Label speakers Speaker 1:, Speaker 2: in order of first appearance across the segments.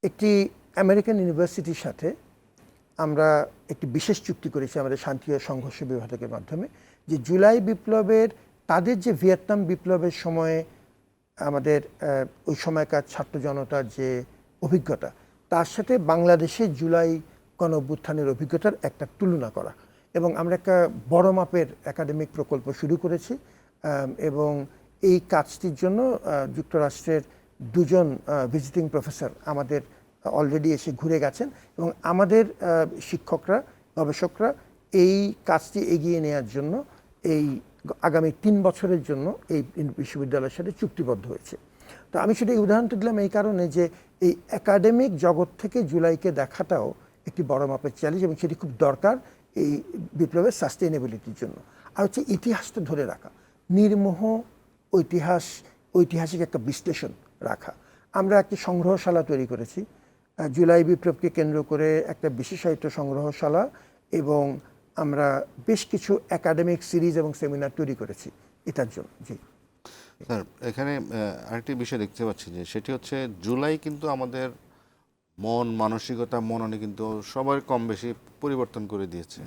Speaker 1: একটি আমেরিকান ইউনিভার্সিটির সাথে আমরা একটি বিশেষ চুক্তি করেছি আমাদের শান্তি ও সংঘর্ষ বিভাগের মাধ্যমে, যে জুলাই বিপ্লবের তাদের যে ভিয়েতনাম বিপ্লবের সময়ে আমাদের ওই সময়কার ছাত্র জনতার যে অভিজ্ঞতা, তার সাথে বাংলাদেশের জুলাই গণ অভ্যুত্থানের অভিজ্ঞতার একটা তুলনা করা। এবং আমরা একটা বড় মাপের একাডেমিক প্রকল্প শুরু করেছি এবং এই কাজটির জন্য যুক্তরাষ্ট্রের দুজন ভিজিটিং প্রফেসর আমাদের অলরেডি এসে ঘুরে গেছেন এবং আমাদের শিক্ষকরা, গবেষকরা এই কাজটি এগিয়ে নেওয়ার জন্য এই আগামী 3 বছরের জন্য এই বিশ্ববিদ্যালয়ের সাথে চুক্তিবদ্ধ হয়েছে। তো আমি সেটা উদাহরণটা দিলাম এই কারণে যে এই একাডেমিক জগৎ থেকে জুলাইকে দেখাটাও একটি বড় মাপের চ্যালেঞ্জ এবং সেটি খুব দরকার এই বিপ্লবের সাস্টেইনেবিলিটির জন্য। আর হচ্ছে ইতিহাসটা ধরে রাখা, নির্মোহ ঐতিহাসিক একটা বিশ্লেষণ রাখা। আমরা একটি সংগ্রহশালা তৈরি করেছি জুলাই বিপ্লবকে কেন্দ্র করে, একটা বিশেষায়িত সংগ্রহশালা, এবং আমরা বেশ কিছু একাডেমিক সিরিজ এবং সেমিনার তৈরি করেছি এটার জন্য। জি
Speaker 2: স্যার, এখানে আরেকটি বিষয় দেখতে পাচ্ছি যে সেটি হচ্ছে জুলাই কিন্তু আমাদের মন মানসিকতা মননে কিন্তু সবার কম বেশি পরিবর্তন করে দিয়েছে,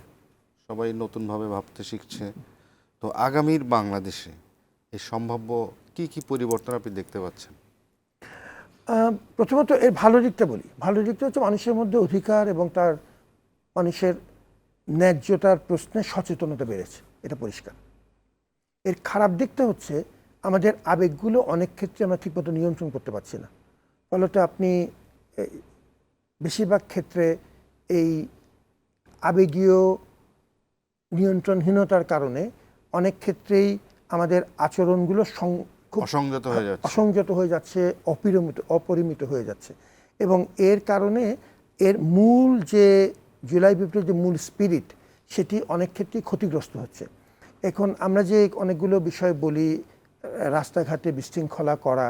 Speaker 2: সবাই নতুনভাবে ভাবতে শিখছে। তো আগামীর বাংলাদেশে এই সম্ভাব্য কি কি পরিবর্তন আপনি দেখতে পাচ্ছেন?
Speaker 1: প্রথমত এর ভালো দিকটা বলি। ভালো দিকটা হচ্ছে মানুষের মধ্যে অধিকার এবং তার মানুষের ন্যায্যতার প্রশ্নে সচেতনতা বেড়েছে, এটা পরিষ্কার। এর খারাপ দিকটা হচ্ছে আমাদের আবেগগুলো অনেক ক্ষেত্রে আমরা ঠিকমতো নিয়ন্ত্রণ করতে পারছি না। ফলত আপনি বেশিরভাগ ক্ষেত্রে এই আবেগীয় নিয়ন্ত্রণহীনতার কারণে অনেক ক্ষেত্রেই আমাদের আচরণগুলো অসংযত হয়ে যাচ্ছে, অপরিমিত হয়ে যাচ্ছে। এবং এর কারণে এর মূল যে জুলাই বিপ্লবের যে মূল স্পিরিট, সেটি অনেক ক্ষেত্রেই ক্ষতিগ্রস্ত হচ্ছে। এখন আমরা যে অনেকগুলো বিষয় বলি, রাস্তাঘাটে বিশৃঙ্খলা করা,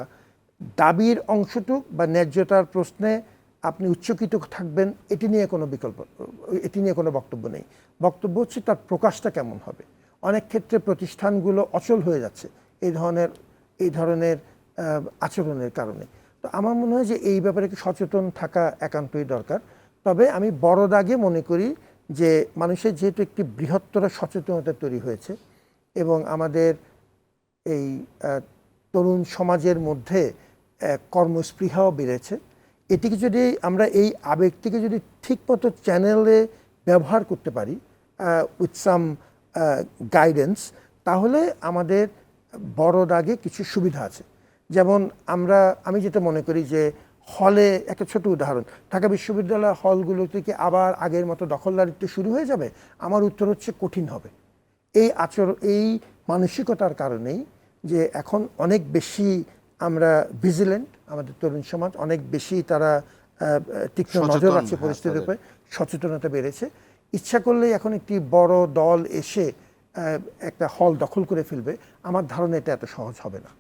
Speaker 1: দাবির অংশটুক বা ন্যায্যতার প্রশ্নে আপনি উচ্চকিত থাকবেন, এটি নিয়ে কোনো বক্তব্য নেই। বক্তব্য হচ্ছে তার প্রকাশটা কেমন হবে। অনেক ক্ষেত্রে প্রতিষ্ঠানগুলো অচল হয়ে যাচ্ছে এই ধরনের আচরণের কারণে। তো আমার মনে হয় যে এই ব্যাপারে একটু সচেতন থাকা একান্তই দরকার। তবে আমি বড় দাগে মনে করি যে মানুষের যেহেতু একটি বৃহত্তর সচেতনতা তৈরি হয়েছে এবং আমাদের এই তরুণ সমাজের মধ্যে কর্মস্পৃহাও বেড়েছে, এটিকে যদি আমরা এই আবেগটিকে যদি ঠিকমতো চ্যানেলে ব্যবহার করতে পারি উইথ সাম গাইডেন্স, তাহলে আমাদের বড় দাগে কিছু সুবিধা আছে। যেমন আমি যেটা মনে করি যে হলে, একটা ছোট উদাহরণ, ঢাকা বিশ্ববিদ্যালয় হলগুলো থেকে আবার আগের মতো দখলদারিত্ব শুরু হয়ে যাবে? আমার উত্তর হচ্ছে কঠিন হবে। এই মানসিকতার কারণেই যে এখন অনেক বেশি আমরা ভিজিলেন্ট, আমাদের তরুণ সমাজ অনেক বেশি তারা তীক্ষ্ণ নজর আছে পরিস্থিতির উপরে, সচেতনতা বেড়েছে। ইচ্ছা করলেই এখন একটি বড় দল এসে একটা হল দখল করে ফেলবে, আমার ধারণা এটা এত সহজ হবে না।